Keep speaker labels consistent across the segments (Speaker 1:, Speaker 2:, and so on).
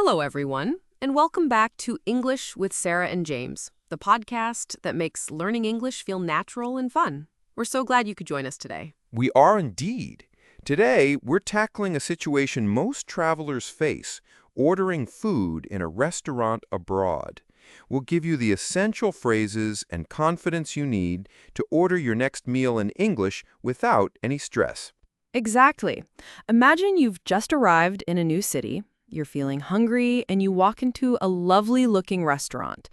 Speaker 1: Hello, everyone, and welcome back to English with Sarah and James, the podcast that makes learning English feel natural and fun. We're so glad you could join us today.
Speaker 2: We are indeed. Today, we're tackling a situation most travelers face, ordering food in a restaurant abroad. We'll give you the essential phrases and confidence you need to order your next meal in English without any stress.
Speaker 3: Exactly. Imagine you've just arrived in a new city, you're feeling hungry, and you walk into a lovely-looking restaurant.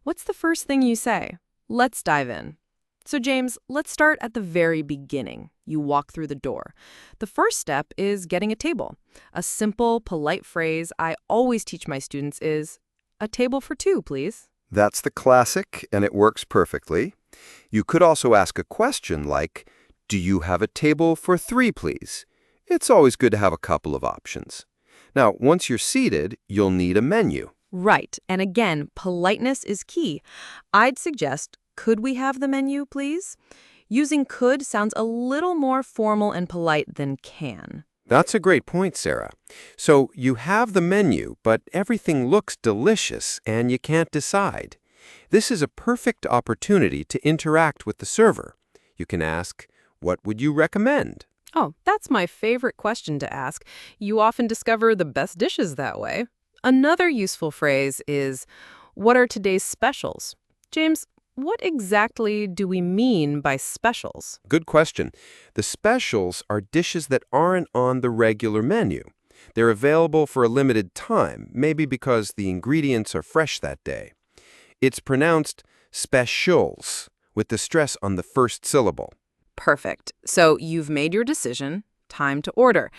Speaker 3: What's the first thing you say? Let's dive in. So, James, let's start at the very beginning. You walk through the door. The first step is getting a table. A simple, polite phrase I always teach my students is, "A table for two, please."
Speaker 4: That's the classic, and it works perfectly. You could also ask a question like, "Do you have a table for three, please?" It's always good to have a couple of options. Now, once you're seated, you'll need a menu.
Speaker 3: Right. And again, politeness is key. I'd suggest, "Could we have the menu, please?" Using could sounds a little more formal and polite than can.
Speaker 4: That's a great point, Sarah. So you have the menu, but everything looks delicious and you can't decide. This is a perfect opportunity to interact with the server. You can ask, "What would you recommend?"
Speaker 3: Oh, that's my favorite question to ask. You often discover the best dishes that way. Another useful phrase is, "What are today's specials?" James, what exactly do we mean by specials?
Speaker 4: Good question. The specials are dishes that aren't on the regular menu. They're available for a limited time, maybe because the ingredients are fresh that day. It's pronounced specials, with the stress on the first syllable.
Speaker 3: Perfect. So you've made your decision. Time to order.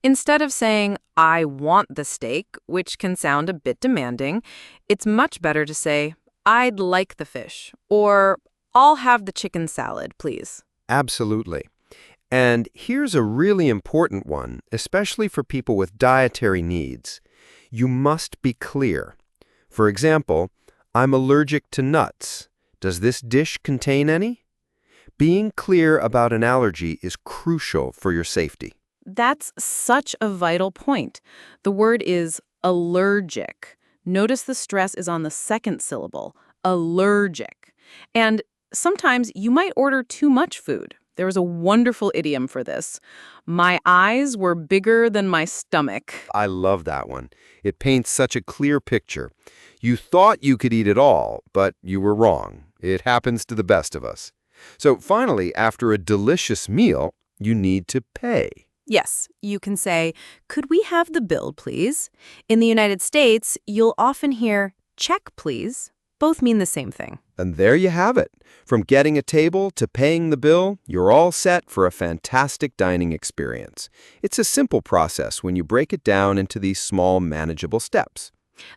Speaker 3: Instead of saying, "I want the steak," which can sound a bit demanding, it's much better to say, "I'd like the fish," or "I'll have the chicken salad, please."
Speaker 4: Absolutely. And here's a really important one, especially for people with dietary needs. You must be clear. For example, "I'm allergic to nuts. Does this dish contain any?" Being clear about an allergy is crucial for your safety.
Speaker 3: That's such a vital point. The word is allergic. Notice the stress is on the second syllable, allergic. And sometimes you might order too much food. There was a wonderful idiom for this. "My eyes were bigger than my stomach."
Speaker 4: I love that one. It paints such a clear picture. You thought you could eat it all, but you were wrong. It happens to the best of us. So finally, after a delicious meal, you need to pay.
Speaker 3: Yes, you can say, "Could we have the bill, please?" In the United States, you'll often hear, "Check, please." Both mean the same thing.
Speaker 4: And there you have it. From getting a table to paying the bill, you're all set for a fantastic dining experience. It's a simple process when you break it down into these small, manageable steps.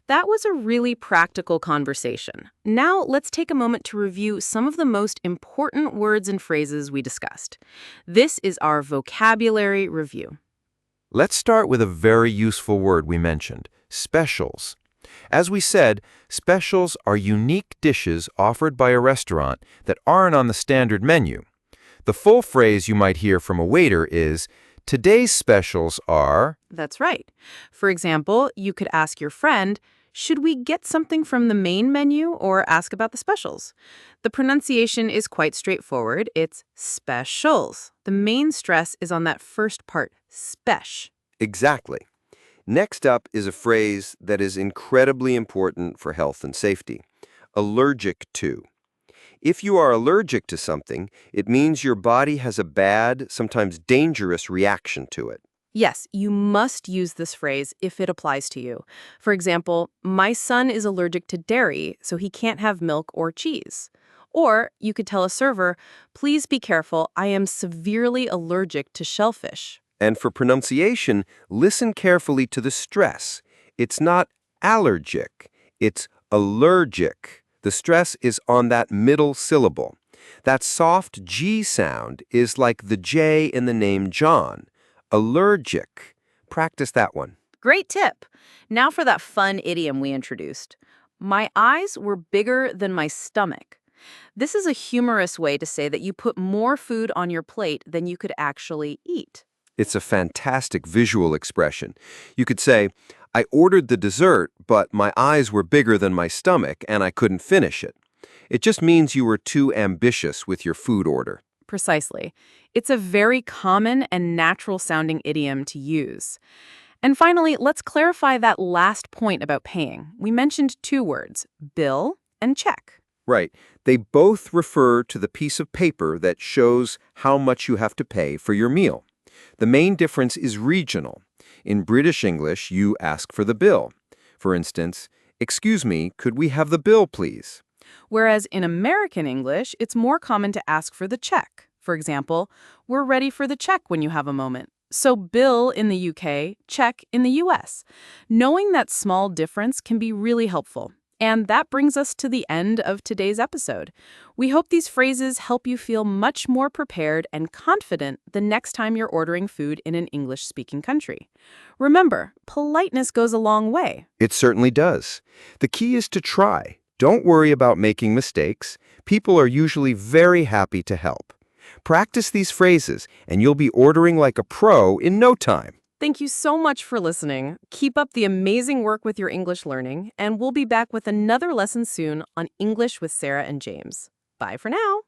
Speaker 3: That was a really practical conversation. Now let's take a moment to review some of the most important words and phrases we discussed. This is our vocabulary review.
Speaker 2: Let's start with a very useful word we mentioned, specials. As we said, specials are unique dishes offered by a restaurant that aren't on the standard menu. The full phrase you might hear from a waiter is, "Today's specials are..."
Speaker 3: That's right. For example, you could ask your friend, "Should we get something from the main menu or ask about the specials?" The pronunciation is quite straightforward. It's specials. The main stress is on that first part, spesh.
Speaker 4: Exactly. Next up is a phrase that is incredibly important for health and safety. Allergic to. If you are allergic to something, it means your body has a bad, sometimes dangerous reaction to it.
Speaker 3: Yes, you must use this phrase if it applies to you. For example, "My son is allergic to dairy, so he can't have milk or cheese." Or you could tell a server, "Please be careful, I am severely allergic to shellfish."
Speaker 4: And for pronunciation, listen carefully to the stress. It's not allergic, it's allergic. The stress is on that middle syllable. That soft G sound is like the J in the name John. Allergic. Practice that one.
Speaker 3: Great tip. Now for that fun idiom we introduced. "My eyes were bigger than my stomach." This is a humorous way to say that you put more food on your plate than you could actually eat.
Speaker 4: It's a fantastic visual expression. You could say, I ordered the dessert, but my eyes were bigger than my stomach and I couldn't finish it. It just means you were too ambitious with your food order.
Speaker 3: Precisely. It's a very common and natural-sounding idiom to use. And finally, let's clarify that last point about paying. We mentioned two words, bill and check.
Speaker 4: Right. They both refer to the piece of paper that shows how much you have to pay for your meal. The main difference is regional. In British English, you ask for the bill. For instance, excuse me, could we have the bill, please?
Speaker 3: Whereas in American English, it's more common to ask for the check. For example, we're ready for the check when you have a moment. So bill in the UK, check in the US. Knowing that small difference can be really helpful. And that brings us to the end of today's episode. We hope these phrases help you feel much more prepared and confident the next time you're ordering food in an English-speaking country. Remember, politeness goes a long way.
Speaker 4: It certainly does. The key is to try. Don't worry about making mistakes. People are usually very happy to help. Practice these phrases, and you'll be ordering like a pro in no time.
Speaker 3: Thank you so much for listening. Keep up the amazing work with your English learning, and we'll be back with another lesson soon on English with Sarah and James. Bye for now.